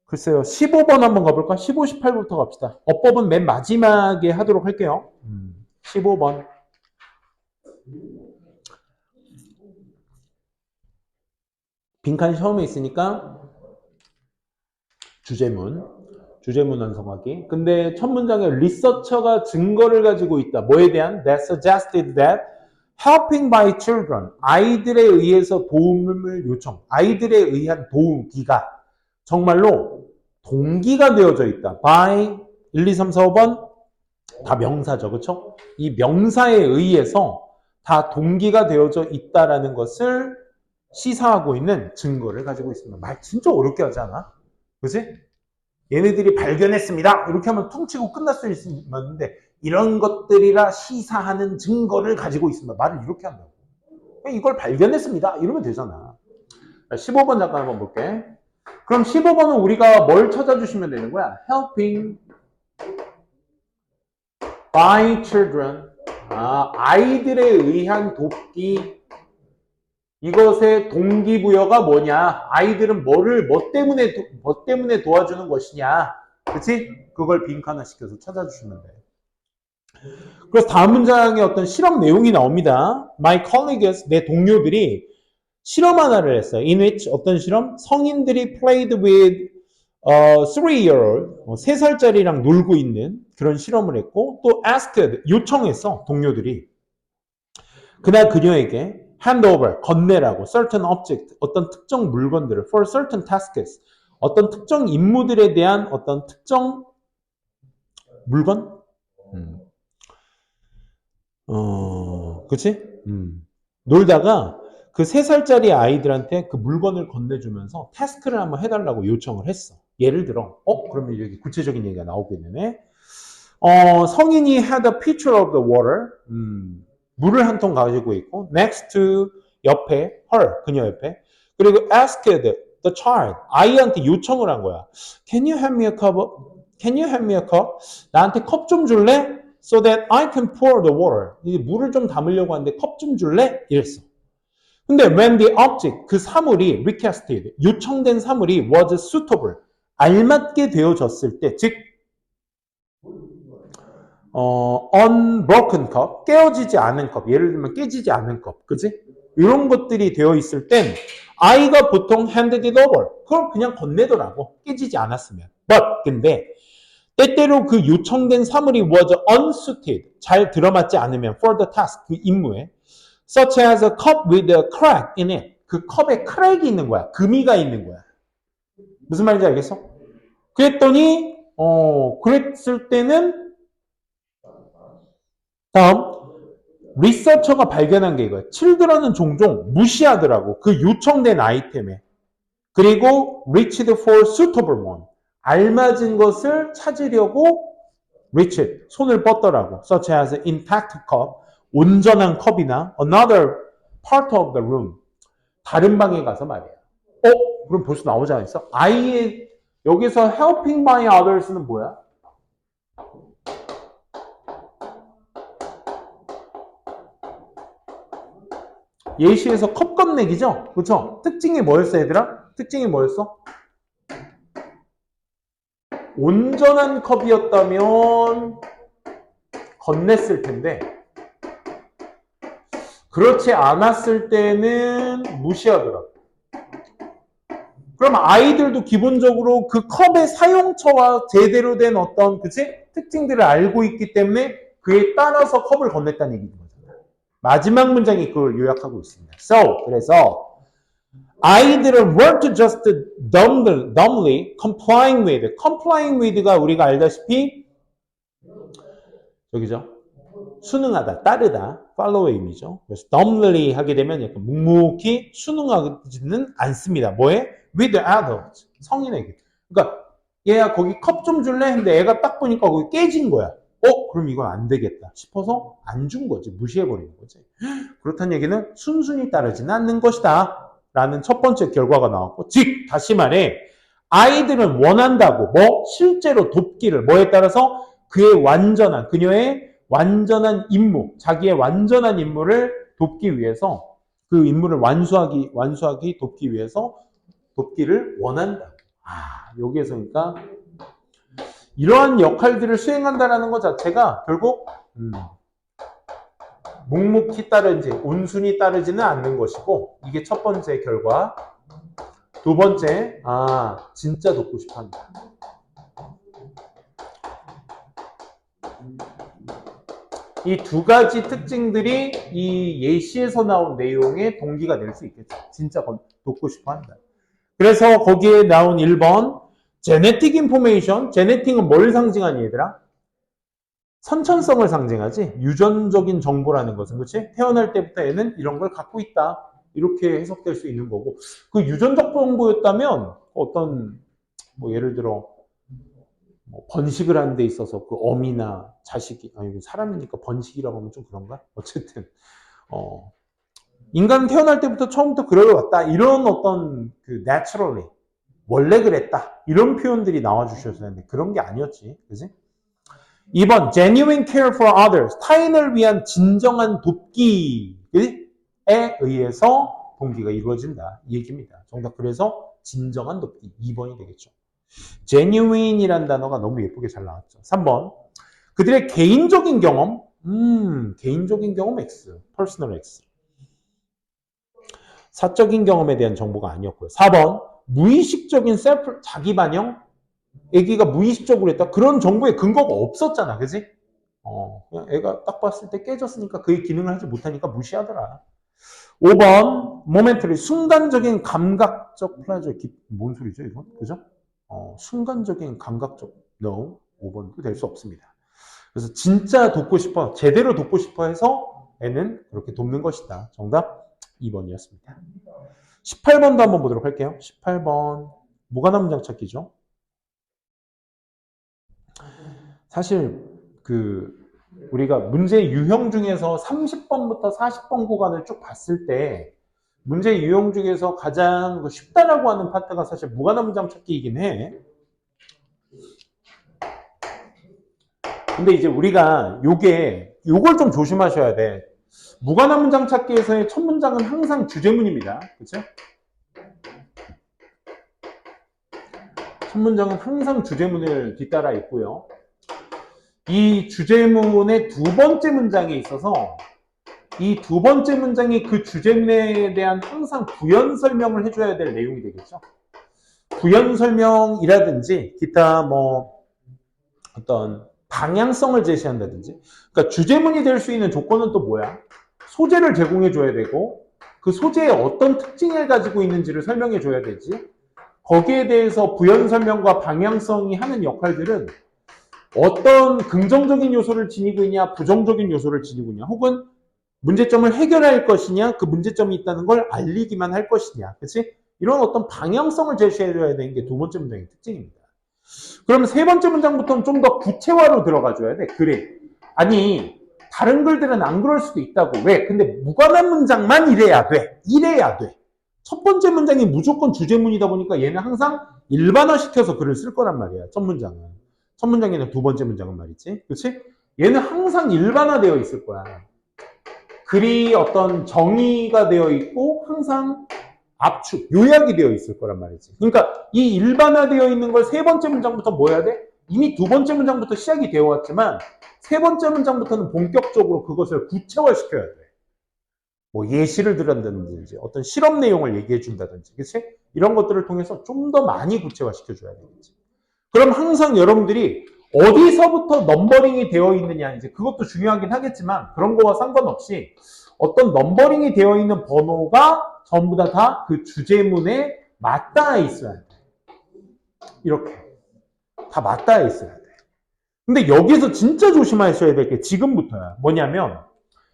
글쎄요 15번 한번 가볼까? 15, 18부터 갑시다. 어법은 맨 마지막에 하도록 할게요. 15번 빈칸이 처음에 있으니까 주제문 완성하기. 근데 첫 문장에 리서처가 증거를 가지고 있다. 뭐에 대한? That suggested that helping by children, 아이들에 의해서 도움을 요청, 아이들에 의한 도우기가 정말로 동기가 되어져 있다. by 1, 2, 3, 4, 5번 다 명사죠. 그렇죠? 이 명사에 의해서 다 동기가 되어져 있다라는 것을 시사하고 있는 증거를 가지고 있습니다. 말 진짜 어렵게 하지 않아? 그치? 얘네들이 발견했습니다. 이렇게 하면 퉁치고 끝날 수 있는데 이런 것들이라 시사하는 증거를 가지고 있습니다. 말을 이렇게 한다고. 이걸 발견했습니다. 이러면 되잖아. 15번 잠깐 한번 볼게. 그럼 15번은 우리가 뭘 찾아주시면 되는 거야? Helping by children. 아이들에 의한 돕기. 이것의 동기부여가 뭐냐? 아이들은 뭐 때문에 도와주는 것이냐? 그치? 그걸 빈칸화 시켜서 찾아주시면 돼. 그래서 다음 문장에 어떤 실험 내용이 나옵니다. My colleagues, 내 동료들이 실험 하나를 했어요. In which 어떤 실험? 성인들이 played with 3-year-old, 3살짜리랑 놀고 있는 그런 실험을 했고 또 asked, 요청했어. 동료들이. 그날 그녀에게 hand over, 건네라고 certain object, 어떤 특정 물건들을 for certain tasks, 어떤 특정 임무들에 대한 어떤 특정 물건? 그치? 놀다가 그 3살짜리 아이들한테 그 물건을 건네주면서 태스크를 한번 해달라고 요청을 했어. 예를 들어, 그러면 여기 구체적인 얘기가 나오겠네. 성인이 had a pitcher of the water. 물을 한 통 가지고 있고, next to, 옆에, her, 그녀 옆에. 그리고 asked the child, 아이한테 요청을 한 거야. Can you hand me a cup? Can you hand me a cup? 나한테 컵 좀 줄래? So that I can pour the water. 물을 좀 담으려고 하는데 컵 좀 줄래? 이랬어. 근데 when the object, 그 사물이 requested, 요청된 사물이 was suitable, 알맞게 되어졌을 때, 즉 unbroken cup, 깨어지지 않은 컵, 예를 들면 깨지지 않은 컵, 그지? 이런 것들이 되어 있을 땐 아이가 보통 handed it over, 그걸 그냥 건네더라고, 깨지지 않았으면. But, 근데 때때로 그 요청된 사물이 was unsuited, 잘 들어맞지 않으면 for the task, 그 임무에 such as a cup with a crack in it, 그 컵에 크랙이 있는 거야, 금이가 있는 거야. 무슨 말인지 알겠어? 그랬더니 그랬을 때는 다음 리서처가 발견한 게 이거야. children은 종종 무시하더라고. 그 요청된 아이템에. 그리고 reached for suitable one. 알맞은 것을 찾으려고 reached, 손을 뻗더라고. such as intact cup, 온전한 컵이나 another part of the room, 다른 방에 가서 말이야. 그럼 벌써 나오지 않았어? 아이의 여기서 helping by others는 뭐야? 예시에서 컵 건네기죠? 그렇죠? 특징이 뭐였어, 얘들아? 특징이 뭐였어? 온전한 컵이었다면 건넸을 텐데 그렇지 않았을 때는 무시하더라고. 그럼 아이들도 기본적으로 그 컵의 사용처와 제대로 된 어떤 특징들을 알고 있기 때문에 그에 따라서 컵을 건넸다는 얘기인 거잖아. 마지막 문장이 그걸 요약하고 있습니다. So, 그래서 아이들은 weren't just dumbly complying with. complying with가 우리가 알다시피 저기죠. 순응하다, 따르다, follow의 의미죠. 그래서 dumbly 하게 되면 약간 묵묵히 순응하지는 않습니다. 뭐에? with adults, 성인에게. 그러니까 얘야 거기 컵 좀 줄래? 했는데 애가 딱 보니까 거기 깨진 거야. 그럼 이건 안 되겠다 싶어서 안 준 거지. 무시해버리는 거지. 그렇다는 얘기는 순순히 따르지는 않는 것이다 라는 첫 번째 결과가 나왔고, 즉 다시 말해 아이들은 원한다고 실제로 돕기를 뭐에 따라서 그녀의 완전한 임무, 자기의 완전한 임무를 돕기 위해서 그 임무를 완수하기 돕기 위해서 돕기를 원한다. 여기에서 그러니까 이러한 역할들을 수행한다라는 것 자체가 결국 묵묵히 따르지, 온순히 따르지는 않는 것이고, 이게 첫 번째 결과. 두 번째, 진짜 돕고 싶어 한다. 이 두 가지 특징들이 이 예시에서 나온 내용의 동기가 될 수 있겠죠. 진짜 돕고 싶어 한다. 그래서 거기에 나온 1번, genetic information. genetic은 뭘 상징하니 얘들아? 선천성을 상징하지. 유전적인 정보라는 것은, 그렇지? 태어날 때부터 얘는 이런 걸 갖고 있다. 이렇게 해석될 수 있는 거고, 그 유전적 정보였다면 어떤 예를 들어 뭐 번식을 하는 데 있어서 그 어미나 자식이, 아니 사람이니까 번식이라고 하면 좀 그런가? 어쨌든 인간은 태어날 때부터 처음부터 그래왔다. 이런 어떤 그 naturally 원래 그랬다. 이런 표현들이 나와 주셔야 하는데 그런 게 아니었지. 그지? 2번 genuine care for others. 타인을 위한 진정한 돕기에 의해서 동기가 이루어진다. 이 얘기입니다. 정답 그래서 진정한 돕기 2번이 되겠죠. genuine이란 단어가 너무 예쁘게 잘 나왔죠. 3번 그들의 개인적인 경험 개인적인 경험 X, personal X. 사적인 경험에 대한 정보가 아니었고요. 4번 무의식적인 셀프 자기 반영 애기가 무의식적으로 했다. 그런 정보에 근거가 없었잖아. 그지? 그냥 애가 딱 봤을 때 깨졌으니까 그의 기능을 하지 못하니까 무시하더라. 5번 모멘터리 순간적인 감각적 플레저. 뭔 소리죠 이건? 그죠? 순간적인 감각적 no. 5번도 될 수 없습니다. 그래서 진짜 돕고 싶어 제대로 돕고 싶어 해서 애는 그렇게 돕는 것이다. 정답 2번이었습니다. 18번도 한번 보도록 할게요. 18번 무관한 문장 찾기죠. 사실 우리가 문제 유형 중에서 30번부터 40번 구간을 쭉 봤을 때 문제 유형 중에서 가장 쉽다라고 하는 파트가 사실 무관한 문장 찾기이긴 해. 근데 이제 우리가 요걸 좀 조심하셔야 돼. 무관한 문장 찾기에서의 첫 문장은 항상 주제문입니다. 그렇죠? 첫 문장은 항상 주제문을 뒤따라 있고요. 이 주제문의 두 번째 문장에 있어서 이 두 번째 문장이 그 주제문에 대한 항상 부연 설명을 해줘야 될 내용이 되겠죠. 부연 설명이라든지 기타 뭐 어떤 방향성을 제시한다든지 그러니까 주제문이 될 수 있는 조건은 또 뭐야? 소재를 제공해 줘야 되고 그 소재에 어떤 특징을 가지고 있는지를 설명해 줘야 되지. 거기에 대해서 부연 설명과 방향성이 하는 역할들은 어떤 긍정적인 요소를 지니고 있냐 부정적인 요소를 지니고 있냐 혹은 문제점을 해결할 것이냐 그 문제점이 있다는 걸 알리기만 할 것이냐 그치? 이런 어떤 방향성을 제시해줘야 되는 게 두 번째 문장의 특징입니다. 그럼 세 번째 문장부터는 좀 더 구체화로 들어가줘야 돼. 그래. 아니 다른 글들은 안 그럴 수도 있다고. 왜? 근데 무관한 문장만 이래야 돼. 이래야 돼. 첫 번째 문장이 무조건 주제문이다 보니까 얘는 항상 일반화시켜서 글을 쓸 거란 말이야. 첫 문장은. 첫 문장에는 두 번째 문장은 말이지. 그렇지? 얘는 항상 일반화되어 있을 거야. 글이 어떤 정의가 되어 있고 항상 압축, 요약이 되어 있을 거란 말이지. 그러니까 이 일반화되어 있는 걸 세 번째 문장부터 뭐 해야 돼? 이미 두 번째 문장부터 시작이 되어 왔지만 세 번째 문장부터는 본격적으로 그것을 구체화시켜야 돼. 뭐 예시를 들었다든지 어떤 실험 내용을 얘기해 준다든지 그치? 이런 것들을 통해서 좀 더 많이 구체화시켜 줘야 되겠지. 그럼 항상 여러분들이 어디서부터 넘버링이 되어 있느냐 이제 그것도 중요하긴 하겠지만 그런 거와 상관없이 어떤 넘버링이 되어 있는 번호가 전부 다 그 주제문에 맞닿아 있어야 돼. 이렇게 다 맞닿아 있어야 돼. 근데 여기서 진짜 조심하셔야 될 게 지금부터야. 뭐냐면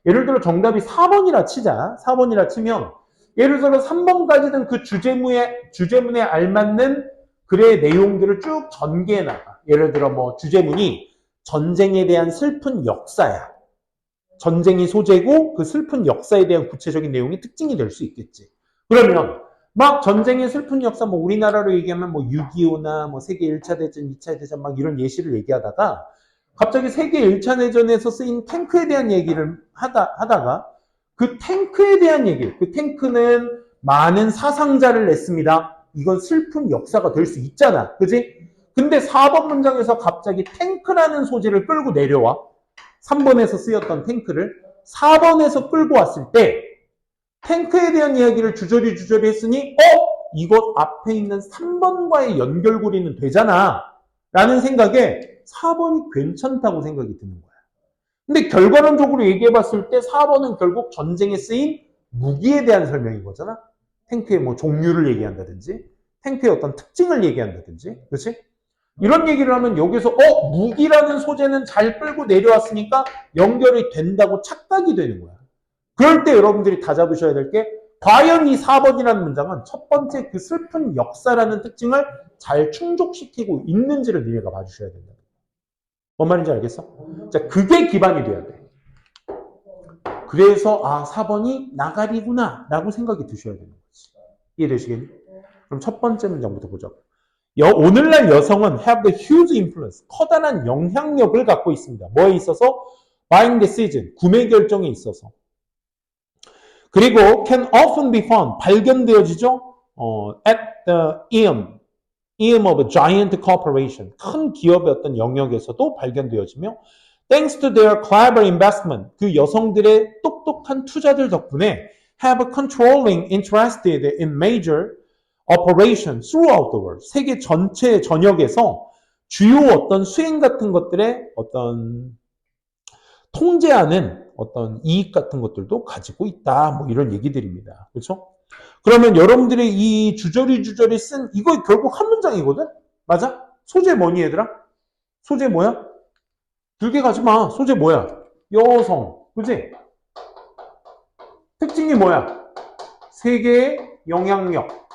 예를 들어 정답이 4번이라 치자. 4번이라 치면 예를 들어 3번까지는 그 주제문에 알맞는 글의 내용들을 쭉 전개해 나가. 예를 들어 뭐 주제문이 전쟁에 대한 슬픈 역사야. 전쟁이 소재고 그 슬픈 역사에 대한 구체적인 내용이 특징이 될 수 있겠지. 그러면 막 전쟁의 슬픈 역사 뭐 우리나라로 얘기하면 뭐 6.25나 뭐 세계 1차 대전, 2차 대전 막 이런 예시를 얘기하다가 갑자기 세계 1차 대전에서 쓰인 탱크에 대한 얘기를 하다가 그 탱크에 대한 얘기, 그 탱크는 많은 사상자를 냈습니다. 이건 슬픈 역사가 될 수 있잖아. 그지? 근데 4번 문장에서 갑자기 탱크라는 소재를 끌고 내려와. 3번에서 쓰였던 탱크를 4번에서 끌고 왔을 때 탱크에 대한 이야기를 주저리 했으니 이것 앞에 있는 3번과의 연결고리는 되잖아 라는 생각에 4번이 괜찮다고 생각이 드는 거야. 근데 결과론적으로 얘기해 봤을 때 4번은 결국 전쟁에 쓰인 무기에 대한 설명인 거잖아. 탱크의 뭐 종류를 얘기한다든지 탱크의 어떤 특징을 얘기한다든지 그렇지? 이런 얘기를 하면 여기서 무기라는 소재는 잘 끌고 내려왔으니까 연결이 된다고 착각이 되는 거야. 그럴 때 여러분들이 다 잡으셔야 될 게 과연 이 4번이라는 문장은 첫 번째 그 슬픈 역사라는 특징을 잘 충족시키고 있는지를 니네가 봐주셔야 된다. 뭔 말인지 알겠어? 자, 그게 기반이 돼야 돼. 그래서 4번이 나가리구나 라고 생각이 드셔야 되는 거지. 이해되시겠니? 그럼 첫 번째 문장부터 보자고. 오늘날 여성은 have the huge influence, 커다란 영향력을 갖고 있습니다. 뭐에 있어서? buying decision, 구매 결정에 있어서. 그리고 can often be found, 발견되어지죠? at the eam of a giant corporation, 큰 기업의 어떤 영역에서도 발견되어지며 thanks to their clever investment, 그 여성들의 똑똑한 투자들 덕분에 have a controlling interested in major operation throughout the world. 세계 전체 전역에서 주요 어떤 수행 같은 것들의 어떤 통제하는 어떤 이익 같은 것들도 가지고 있다. 뭐 이런 얘기들입니다. 그렇죠? 그러면 여러분들의 이 주저리 쓴 이거 결국 한 문장이거든? 맞아? 소재 뭐니 얘들아? 소재 뭐야? 길게 가지 마. 소재 뭐야? 여성. 그지? 특징이 뭐야? 세계의 영향력.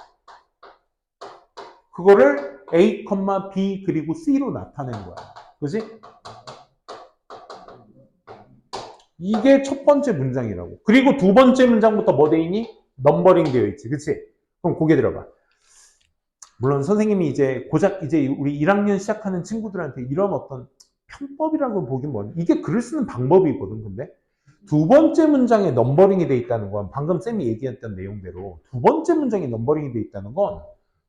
그거를 A, B 그리고 C로 나타낸 거야. 그지? 이게 첫 번째 문장이라고. 그리고 두 번째 문장부터 뭐 돼 있니? 넘버링 되어 있지. 그치? 그럼 고개 들어봐. 물론 선생님이 이제 고작 이제 우리 1학년 시작하는 친구들한테 이런 어떤 편법이라고 보긴 뭐니. 이게 글을 쓰는 방법이거든, 근데. 두 번째 문장에 넘버링이 돼 있다는 건 방금 쌤이 얘기했던 내용대로 두 번째 문장에 넘버링이 돼 있다는 건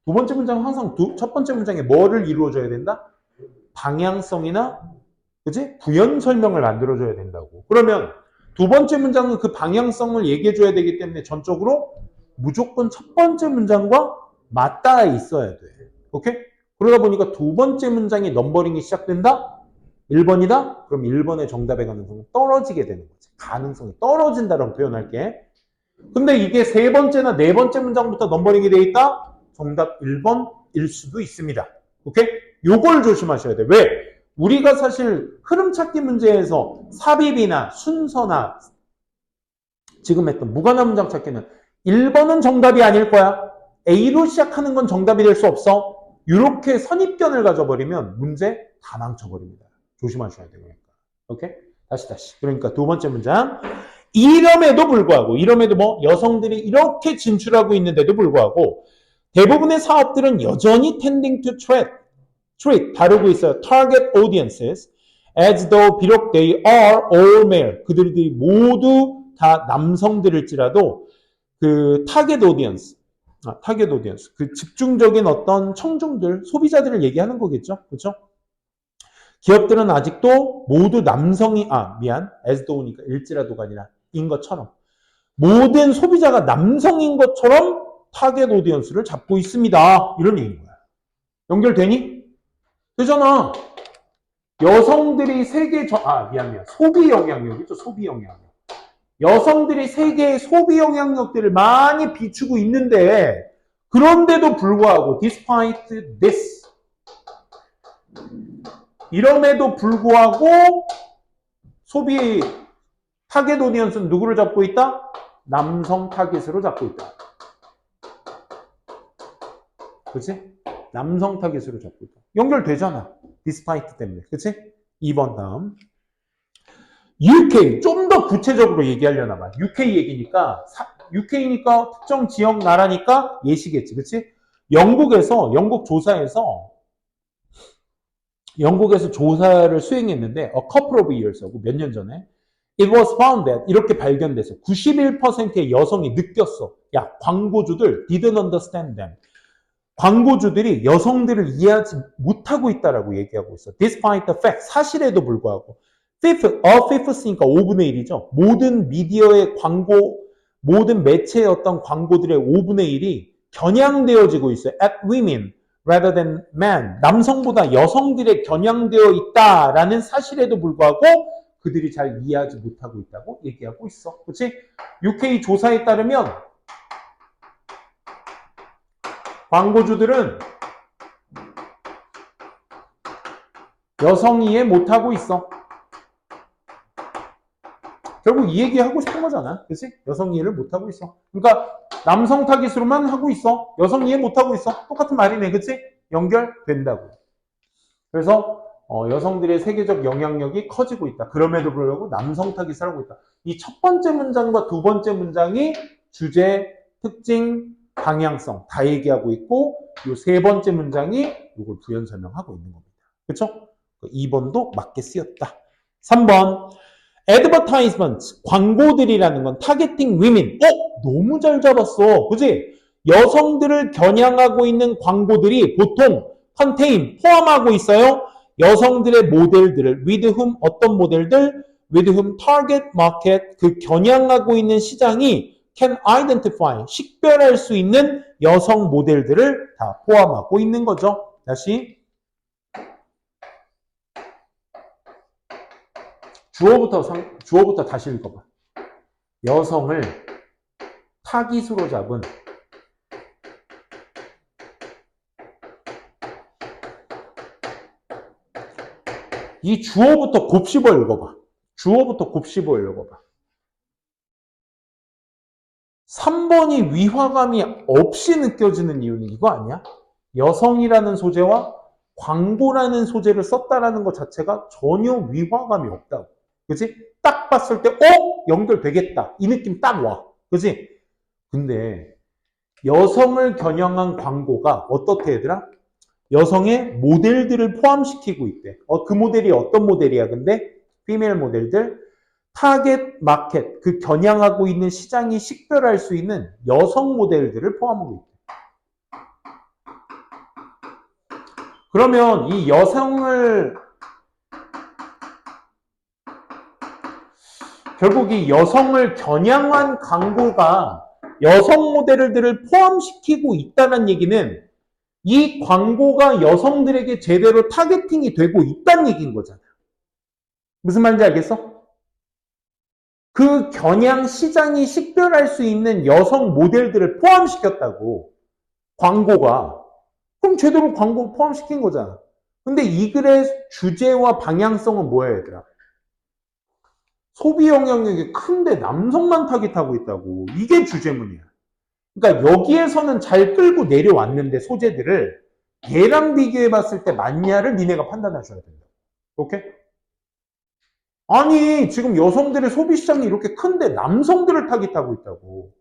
두 번째 문장은 항상 첫 번째 문장에 뭐를 이루어줘야 된다? 방향성이나 그치? 부연 설명을 만들어줘야 된다고. 그러면 두 번째 문장은 그 방향성을 얘기해줘야 되기 때문에 전적으로 무조건 첫 번째 문장과 맞닿아 있어야 돼. 오케이? 그러다 보니까 두 번째 문장이 넘버링이 시작된다? 1번이다? 그럼 1번의 정답의 가능성은 떨어지게 되는 거지. 가능성이 떨어진다라고 표현할게. 근데 이게 세 번째나 네 번째 문장부터 넘버링이 돼 있다? 정답 1번일 수도 있습니다. 오케이? 요걸 조심하셔야 돼. 왜? 우리가 사실 흐름 찾기 문제에서 삽입이나 순서나 지금 했던 무관한 문장 찾기는 1번은 정답이 아닐 거야. A로 시작하는 건 정답이 될 수 없어. 이렇게 선입견을 가져버리면 문제 다 망쳐버립니다. 조심하셔야 돼요. 그러니까. 오케이? 다시. 그러니까 두 번째 문장. 이럼에도 불구하고, 이럼에도 뭐 여성들이 이렇게 진출하고 있는데도 불구하고 대부분의 사업들은 여전히 tending to treat, 다루고 있어요. target audiences as though 비록 they are all male, 그들이 모두 다 남성들일지라도 그 target audience, 그 집중적인 어떤 청중들, 소비자들을 얘기하는 거겠죠. 그렇죠? 기업들은 아직도 모두 남성이, as though니까 일지라도가 아니라 인 것처럼 모든 소비자가 남성인 것처럼 타겟 오디언스를 잡고 있습니다. 이런 얘기인 거야. 연결되니? 되잖아. 여성들이 세계 소비 영향력이죠. 소비 영향력. 여성들이 세계의 소비 영향력들을 많이 비추고 있는데 그런데도 불구하고 despite this 이럼에도 불구하고 소비 타겟 오디언스는 누구를 잡고 있다? 남성 타겟으로 잡고 있다. 그치? 남성 타겟으로 잡고 있다. 연결되잖아. despite 때문에. 그치? 2번 다음. UK. 좀 더 구체적으로 얘기하려나 봐. UK 얘기니까, UK니까 특정 지역 나라니까 예시겠지. 그치? 영국 조사를 수행했는데, a couple of years 하고 몇 년 전에, it was found that 이렇게 발견돼서 91%의 여성이 느꼈어. 야, 광고주들 didn't understand them. 광고주들이 여성들을 이해하지 못하고 있다라고 얘기하고 있어. Despite the fact, 사실에도 불구하고. fifth니까 5분의 1이죠. 모든 미디어의 모든 매체의 어떤 광고들의 5분의 1이 겨냥되어지고 있어요. At women rather than men. 남성보다 여성들에 겨냥되어 있다라는 사실에도 불구하고 그들이 잘 이해하지 못하고 있다고 얘기하고 있어. 그렇지? UK 조사에 따르면 광고주들은 여성 이해 못하고 있어. 결국 이 얘기하고 싶은 거잖아. 그치? 여성 이해를 못하고 있어. 그러니까 남성 타깃으로만 하고 있어. 여성 이해 못하고 있어. 똑같은 말이네. 그치? 연결된다고. 그래서 여성들의 세계적 영향력이 커지고 있다. 그럼에도 불구하고 남성 타깃을 하고 있다. 이 첫 번째 문장과 두 번째 문장이 주제, 특징, 방향성 다 얘기하고 있고 이 세 번째 문장이 이걸 부연 설명하고 있는 겁니다. 그렇죠? 2번도 맞게 쓰였다. 3번 advertisement, 광고들이라는 건 타겟팅 women. 너무 잘 잡았어. 그지? 여성들을 겨냥하고 있는 광고들이 보통 contain, 포함하고 있어요. 여성들의 모델들을 with whom, 어떤 모델들? with whom target market, 그 겨냥하고 있는 시장이 can identify, 식별할 수 있는 여성 모델들을 다 포함하고 있는 거죠. 다시 주어부터 다시 읽어봐. 여성을 타깃으로 잡은 이 주어부터 곱씹어 읽어봐. 주어부터 곱씹어 읽어봐. 3번이 위화감이 없이 느껴지는 이유는 이거 아니야? 여성이라는 소재와 광고라는 소재를 썼다라는 것 자체가 전혀 위화감이 없다고. 그치? 딱 봤을 때, 연결되겠다. 이 느낌 딱 와. 그치? 근데 여성을 겨냥한 광고가 어떻게 얘들아? 여성의 모델들을 포함시키고 있대. 그 모델이 어떤 모델이야? 근데 피메일 모델들, 타겟 마켓, 그 겨냥하고 있는 시장이 식별할 수 있는 여성 모델들을 포함하고 있대. 그러면 이 여성을 결국 이 여성을 겨냥한 광고가 여성 모델들을 포함시키고 있다는 얘기는 이 광고가 여성들에게 제대로 타겟팅이 되고 있다는 얘기인 거잖아. 무슨 말인지 알겠어? 그 겨냥 시장이 식별할 수 있는 여성 모델들을 포함시켰다고. 광고가. 그럼 제대로 광고 포함시킨 거잖아. 근데 이 글의 주제와 방향성은 뭐야, 얘들아? 소비 영향력이 큰데 남성만 타깃하고 있다고. 이게 주제문이야. 그러니까 여기에서는 잘 끌고 내려왔는데 소재들을 얘랑 비교해 봤을 때 맞냐를 니네가 판단하셔야 된다. 오케이? 아니 지금 여성들의 소비 시장이 이렇게 큰데 남성들을 타깃하고 있다고.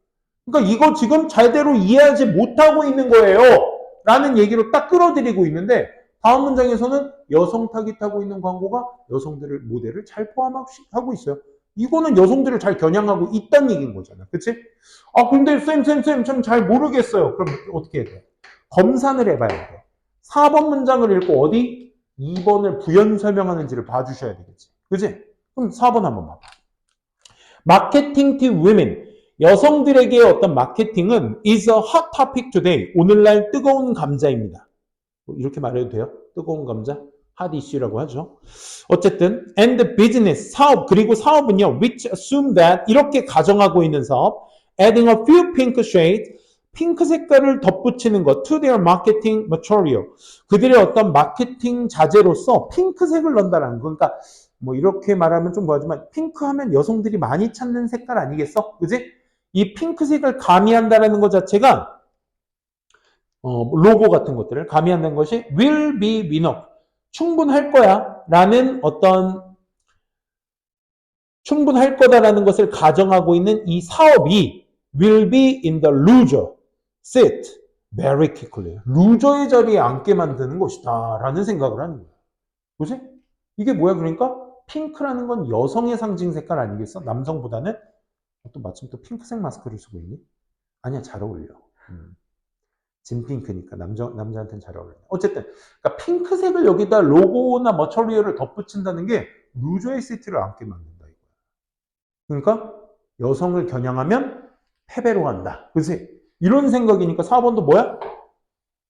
그러니까 이거 지금 제대로 이해하지 못하고 있는 거예요. 라는 얘기로 딱 끌어들이고 있는데 다음 문장에서는 여성 타깃하고 있는 광고가 여성들을 모델을 잘 포함하고 있어요. 이거는 여성들을 잘 겨냥하고 있다는 얘기인 거잖아. 그치? 근데 쌤, 좀 잘 모르겠어요. 그럼 어떻게 해야 돼? 검산을 해봐야 돼. 4번 문장을 읽고 어디? 2번을 부연 설명하는지를 봐주셔야 되겠지. 그치? 그럼 4번 한번 봐봐. 마케팅 to women. 여성들에게 어떤 마케팅은 is a hot topic today. 오늘날 뜨거운 감자입니다. 이렇게 말해도 돼요? 뜨거운 감자? hot issue라고 하죠. 어쨌든 and business, 사업, 그리고 사업은요 which assume that, 이렇게 가정하고 있는 사업, adding a few pink shades, 핑크 색깔을 덧붙이는 것 to their marketing material. 그들의 어떤 마케팅 자재로서 핑크색을 넣는다는 거. 그러니까 뭐 이렇게 말하면 좀 뭐하지만 핑크하면 여성들이 많이 찾는 색깔 아니겠어? 그지? 이 핑크색을 가미한다는 것 자체가 로고 같은 것들을 가미한다는 것이 will be enough, 충분할 거야 라는 어떤 충분할 거다라는 것을 가정하고 있는 이 사업이 will be in the loser seat very quickly. 루저의 자리에 앉게 만드는 것이다 라는 생각을 하는 거야. 그지? 이게 뭐야? 그러니까 핑크라는 건 여성의 상징 색깔 아니겠어? 남성보다는? 또 마침 또 핑크색 마스크를 쓰고 있니? 아니야, 잘 어울려. 진핑크니까 남자한테는 잘 어울려. 어쨌든 그러니까 핑크색을 여기다 로고나 머처리얼을 덧붙인다는 게 루저의 시트를 앉게 만든다 이거야. 그러니까 여성을 겨냥하면 패배로 간다. 그치? 이런 생각이니까 4번도 뭐야?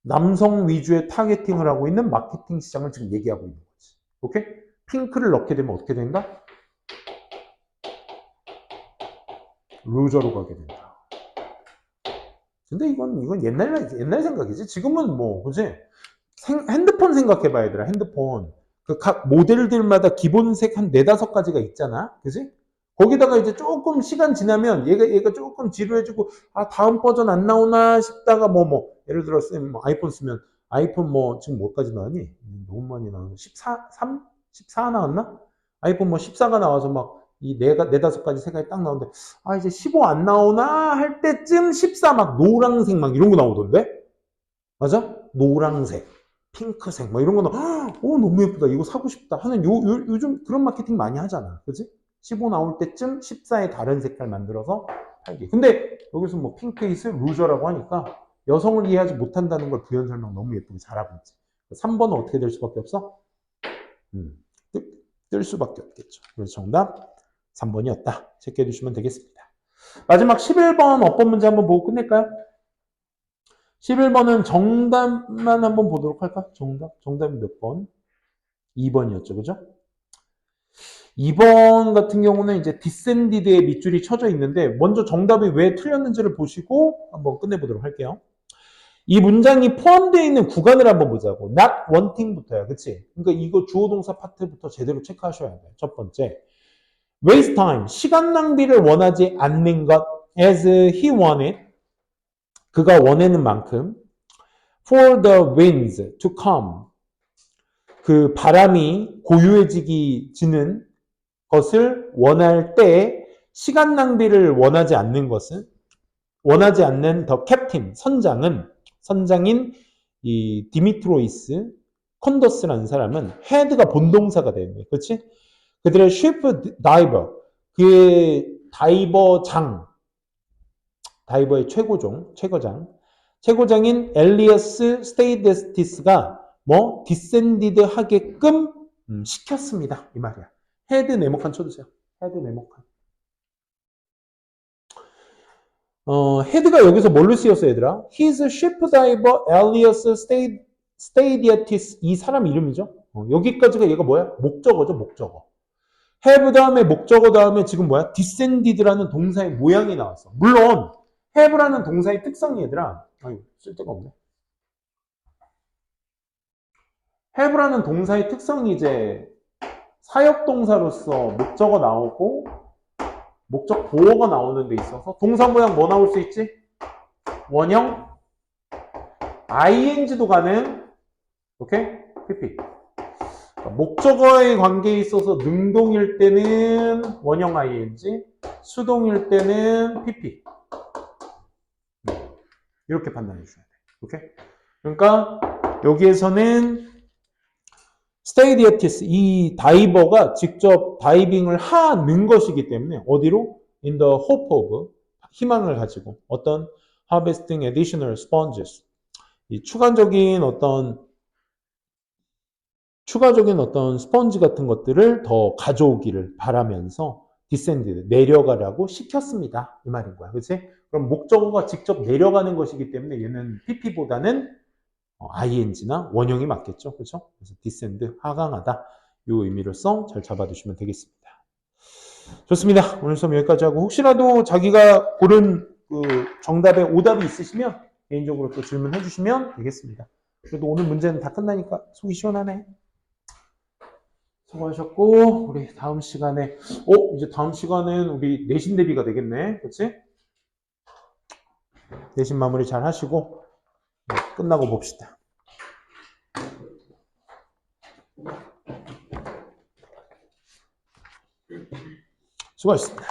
남성 위주의 타겟팅을 하고 있는 마케팅 시장을 지금 얘기하고 있는 거지. 오케이? 핑크를 넣게 되면 어떻게 된다? 루저로 가게 된다. 근데 이건 옛날 생각이지. 지금은 뭐, 그지? 핸드폰 생각해봐, 얘들아. 핸드폰. 그 각 모델들마다 기본색 한 4-5가지가 있잖아. 그지? 거기다가 이제 조금 시간 지나면 얘가 조금 지루해지고 아 다음 버전 안 나오나 싶다가 예를 들어 아이폰 쓰면 아이폰 지금 뭐까지 나왔니? 너무 많이 나왔어. 14 나왔나? 아이폰 14가 나와서 막 이 네다섯 가지 색깔이 딱 나오는데 아 이제 15 안 나오나 할 때쯤 14 막 노란색 막 이런 거 나오던데? 맞아? 노란색, 핑크색 막 이런 거 너무 예쁘다 이거 사고 싶다 하는 요즘 그런 마케팅 많이 하잖아. 그지? 15 나올 때쯤 14의 다른 색깔 만들어서 팔기. 근데 여기서 핑크이스 루저라고 하니까 여성을 이해하지 못한다는 걸 부연 설명 너무 예쁘게 잘하고 있지. 3번은 어떻게 될 수밖에 없어? 뜰 수밖에 없겠죠. 그래서 정답 3번이었다. 체크해 두시면 되겠습니다. 마지막 11번 어법 문제 한번 보고 끝낼까요? 11번은 정답만 한번 보도록 할까? 정답이 몇 번? 2번이었죠. 그죠? 2번 같은 경우는 이제 디센디드의 밑줄이 쳐져 있는데 먼저 정답이 왜 틀렸는지를 보시고 한번 끝내보도록 할게요. 이 문장이 포함되어 있는 구간을 한번 보자고. not wanting부터야. 그치? 그러니까 이거 주어 동사 파트부터 제대로 체크하셔야 돼요. 첫 번째. waste time. 시간 낭비를 원하지 않는 것. as he wanted. 그가 원하는 만큼. for the winds to come. 그 바람이 고요해지는 것을 원할 때 시간 낭비를 원하지 않는 것은 원하지 않는 더 캡틴 선장인 이 디미트로이스 콘더스라는 사람은 헤드가 본동사가 되는 그렇지? 그들의 쉐프 다이버 그의 다이버의 최고장인 엘리어스 스테이데스티스가 디센디드 하게끔 시켰습니다. 이 말이야. 헤드 네모칸 쳐주세요. 헤드 네모칸. 헤드가 여기서 뭘로 쓰였어, 얘들아? His ship diver Elias Stadiatis 이 사람 이름이죠. 여기까지가 얘가 뭐야? 목적어죠, 목적어. have 다음에 목적어 다음에 지금 뭐야? descended라는 동사의 모양이 나왔어. 물론 have라는 동사의 특성이 얘들아. 아유, 쓸데가 없네. have라는 동사의 특성이 이제 사역동사로서 목적어 나오고 목적 보어가 나오는 데 있어서 동사 모양 뭐 나올 수 있지? 원형 ing도 가능. 오케이? pp. 목적어의 관계에 있어서 능동일 때는 원형 ing, 수동일 때는 pp. 이렇게 판단해 주셔야 돼요. 오케이? 그러니까 여기에서는 스테이디어티스 이 다이버가 직접 다이빙을 하는 것이기 때문에 어디로? In the hope of 희망을 가지고 어떤 harvesting additional sponges 이 추가적인 어떤 스펀지 같은 것들을 더 가져오기를 바라면서 descended 내려가라고 시켰습니다. 이 말인 거야. 그렇지? 그럼 목적어가 직접 내려가는 것이기 때문에 얘는 pp보다는 ing나 원형이 맞겠죠. 그렇죠? 그래서 descend 하강하다. 이 의미로서 잘 잡아두시면 되겠습니다. 좋습니다. 오늘 수업 여기까지 하고 혹시라도 자기가 고른 그 정답에 오답이 있으시면 개인적으로 또 질문해 주시면 되겠습니다. 그래도 오늘 문제는 다 끝나니까 속이 시원하네. 수고하셨고 우리 다음 시간에 이제 다음 시간은 우리 내신 대비가 되겠네. 그렇지? 내신 마무리 잘 하시고 끝나고 봅시다. 수고하셨습니다.